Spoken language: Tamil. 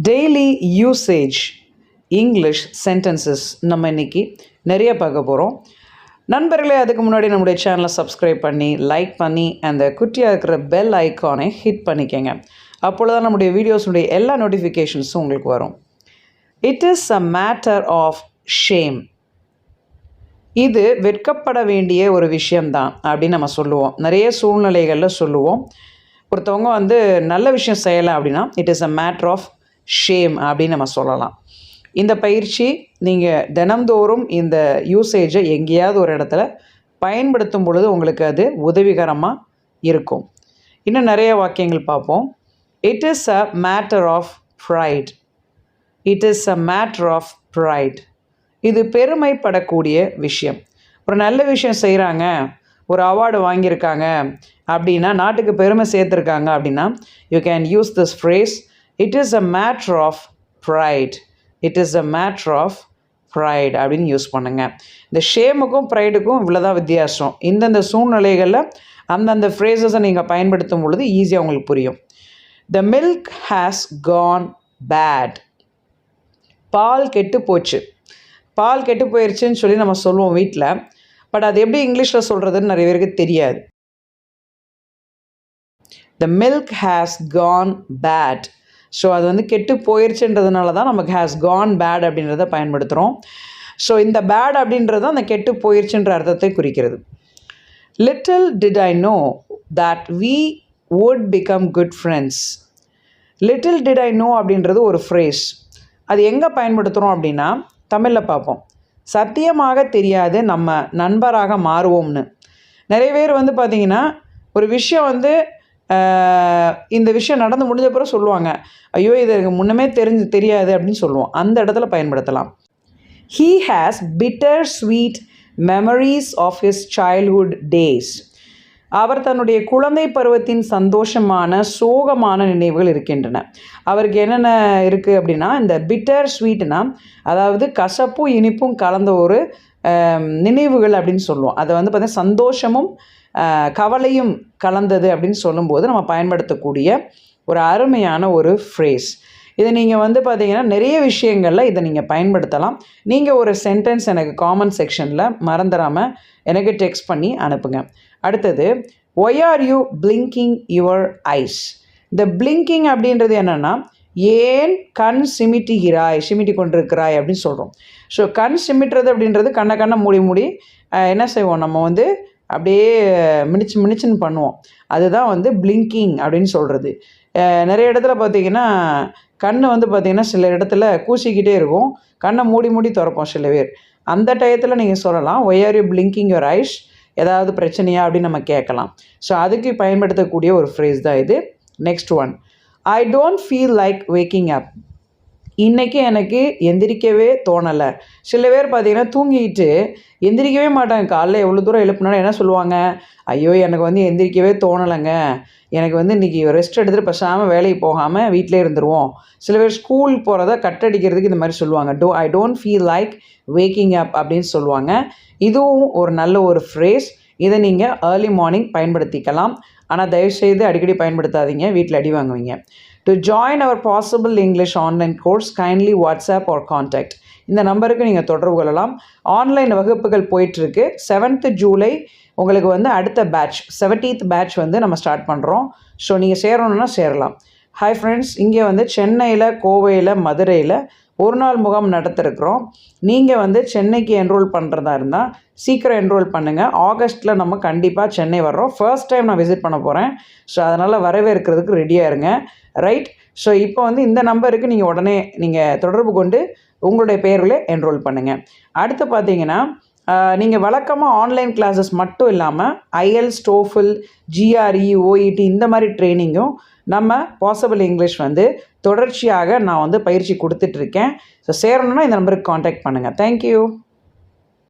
டெய்லி யூசேஜ் இங்கிலீஷ் சென்டென்சஸ் நம்ம இன்றைக்கி நிறைய பார்க்க போகிறோம். நண்பர்களே, அதுக்கு முன்னாடி நம்முடைய சேனலை சப்ஸ்கிரைப் பண்ணி லைக் பண்ணி அந்த குட்டியாக இருக்கிற பெல் ஐக்கானை ஹிட் பண்ணிக்கங்க. அப்பொழுது தான் நம்முடைய வீடியோஸுடைய எல்லா நோட்டிஃபிகேஷன்ஸும் உங்களுக்கு வரும். It is a matter of shame. இது வெட்கப்பட வேண்டிய ஒரு விஷயம்தான் அப்படின்னு நம்ம சொல்லுவோம். நிறைய சூழ்நிலைகளில் சொல்லுவோம். ஒருத்தவங்க நல்ல விஷயம் செய்யலை அப்படின்னா it is a matter of shame அப்படின்னு நம்ம சொல்லலாம். இந்த பயிற்சி நீங்கள் தினந்தோறும் இந்த யூசேஜை எங்கேயாவது ஒரு இடத்துல பயன்படுத்தும் பொழுது உங்களுக்கு அது உதவிகரமாக இருக்கும். இன்னும் நிறைய வாக்கியங்கள் பார்ப்போம். It is a matter of pride. It is a matter of pride. இது பெருமைப்படக்கூடிய விஷயம். ஒரு நல்ல விஷயம் செய்கிறாங்க, ஒரு அவார்டு வாங்கியிருக்காங்க அப்படின்னா, நாட்டுக்கு பெருமை சேர்த்துருக்காங்க அப்படின்னா, you can use this phrase. It is a matter of pride. It is a matter of pride அப்படின்னு யூஸ் பண்ணுங்கள். இந்த ஷேமுக்கும் ப்ரைடுக்கும் இவ்வளோதான் வித்தியாசம். இந்தந்த சூழ்நிலைகளில் அந்தந்த ஃப்ரேஸஸை நீங்கள் பயன்படுத்தும் பொழுது ஈஸியாக உங்களுக்கு புரியும். The milk has gone bad. பால் கெட்டு போச்சு. பால் கெட்டு போயிடுச்சுன்னு சொல்லி நம்ம சொல்லுவோம் வீட்டில். பட் அது எப்படி இங்கிலீஷில் சொல்கிறதுன்னு நிறைய பேருக்கு தெரியாது. The milk has gone bad. So அது கெட்டு போயிடுச்சுன்றதுனால தான் நமக்கு ஹேஸ் கான் பேட் அப்படின்றத பயன்படுத்துகிறோம். ஸோ இந்த பேட் அப்படின்றது அந்த கெட்டு போயிடுச்சுன்ற அர்த்தத்தை குறிக்கிறது. Little did I know that we would become good friends. Little did I know அப்படின்றது ஒரு ஃப்ரேஸ். அது எங்கே பயன்படுத்துகிறோம் அப்படின்னா, தமிழில் பார்ப்போம். சத்தியமாக தெரியாது நம்ம நண்பராக மாறுவோம்னு. நிறைய பேர் பார்த்திங்கன்னா ஒரு விஷயம் இந்த விஷயம் நடந்து முடிஞ்ச பிறகு சொல்லுவாங்க, ஐயோ இது எனக்கு முன்னமே தெரியாது அப்படின்னு சொல்லுவோம். அந்த இடத்துல பயன்படுத்தலாம். He has bitter sweet memories of his childhood days. அவர் தன்னுடைய குழந்தை பருவத்தின் சந்தோஷமான சோகமான நினைவுகள் இருக்கின்றன. அவருக்கு என்னென்ன இருக்குது அப்படின்னா, இந்த பிட்டர் ஸ்வீட்னா அதாவது கசப்பும் இனிப்பும் கலந்த ஒரு நினைவுகள் அப்படின்னு சொல்லுவோம். அதை பார்த்தீங்கன்னா சந்தோஷமும் கவலையும் கலந்தது அப்படின்னு சொல்லும்போது நம்ம பயன்படுத்தக்கூடிய ஒரு அருமையான ஒரு ஃப்ரேஸ். இதை நீங்கள் பார்த்தீங்கன்னா நிறைய விஷயங்களில் இதை நீங்கள் பயன்படுத்தலாம். நீங்கள் ஒரு சென்டென்ஸ் எனக்கு காமெண்ட் செக்ஷனில் மறந்துடாமல் எனக்கு டெக்ஸ்ட் பண்ணி அனுப்புங்க. அடுத்தது, why are you blinking your eyes. இந்த பிளிங்கிங் அப்படின்றது என்னென்னா, ஏன் கண் சிமிட்டி கொண்டிருக்கிறாய் அப்படின்னு சொல்கிறோம். ஸோ கண் சிமிட்டுறது அப்படின்றது கண்ணை மூடி என்ன செய்வோம், நம்ம அப்படியே மினிச்சுன்னு பண்ணுவோம். அதுதான் பிளிங்கிங் அப்படின்னு சொல்கிறது. நிறைய இடத்துல பார்த்திங்கன்னா கண் பார்த்திங்கன்னா சில இடத்துல கூசிக்கிட்டே இருக்கும். கண்ணை மூடி திறப்போம் சில பேர். அந்த டயத்தில் நீங்கள் சொல்லலாம், why are you blinking your eyes, ஏதாவது பிரச்சனையா அப்படின்னு நம்ம கேட்கலாம். ஸோ அதுக்கு பயன்படுத்தக்கூடிய ஒரு ஃப்ரேஸ் தான் இது. Next one, I don't feel like waking up. இன்றைக்கி எனக்கு எந்திரிக்கவே தோணலை. சில பேர் பார்த்திங்கன்னா தூங்கிட்டு எந்திரிக்கவே மாட்டாங்க. காலைல எவ்வளோ தூரம் எழுப்புனாலும் என்ன சொல்லுவாங்க, ஐயோ எனக்கு எந்திரிக்கவே தோணலைங்க, எனக்கு இன்றைக்கி ரெஸ்ட் எடுத்துகிட்டு பேசாமல் வேலைக்கு போகாமல் வீட்டிலே இருந்துருவோம். சில பேர் ஸ்கூல் போகிறத கட்டடிக்கிறதுக்கு இந்த மாதிரி சொல்லுவாங்க. I don't feel like waking up அப்படின்னு சொல்லுவாங்க. இதுவும் ஒரு நல்ல ஒரு ஃப்ரேஸ். இதை நீங்கள் ஏர்லி மார்னிங் பயன்படுத்திக்கலாம். ஆனால் தயவுசெய்து அடிக்கடி பயன்படுத்தாதீங்க, வீட்டில் அடி வாங்குவீங்க. To join our possible English online course kindly WhatsApp or contact. இந்த நம்பருக்கு நீங்கள் தொடர்பு கொள்ளலாம். ஆன்லைன் வகுப்புகள் போயிட்டுருக்கு. 7th ஜூலை உங்களுக்கு அடுத்த பேட்ச் 17th பேட்ச் நம்ம ஸ்டார்ட் பண்ணுறோம். ஸோ நீங்கள் சேரணுன்னா சேரலாம். ஹாய் ஃப்ரெண்ட்ஸ், இங்கே சென்னையில், கோவையில், மதுரையில் ஒரு நாள் முகாம் நடத்திருக்கிறோம். நீங்கள் சென்னைக்கு என்ரோல் பண்ணுறதா இருந்தால் சீக்கிரம் என்ரோல் பண்ணுங்கள். ஆகஸ்ட்டில் நம்ம கண்டிப்பாக சென்னை வர்றோம். ஃபர்ஸ்ட் டைம் நான் விசிட் பண்ண போகிறேன். ஸோ அதனால் வரவேற்கிறதுக்கு ரெடியாக இருங்க. ரைட். ஸோ இப்போ இந்த நம்பருக்கு நீங்கள் உடனே தொடர்பு கொண்டு உங்களுடைய பெயர்களை என்ரோல் பண்ணுங்கள். அடுத்து பார்த்தீங்கன்னா, நீங்கள் வழக்கமாக ஆன்லைன் கிளாஸஸ் மட்டும் இல்லாமல் ஐஎல்ஸ், டோஃபில், ஜிஆர்இ, ஓஇடி இந்த மாதிரி ட்ரைனிங்கும் நம்ம பாசிபிள் இங்கிலீஷ் தொடர்ச்சியாக நான் பயிற்சி கொடுத்துட்ருக்கேன். ஸோ சேரணுன்னா இந்த நம்பருக்கு காண்டாக்ட் பண்ணுங்கள். தேங்க்யூ.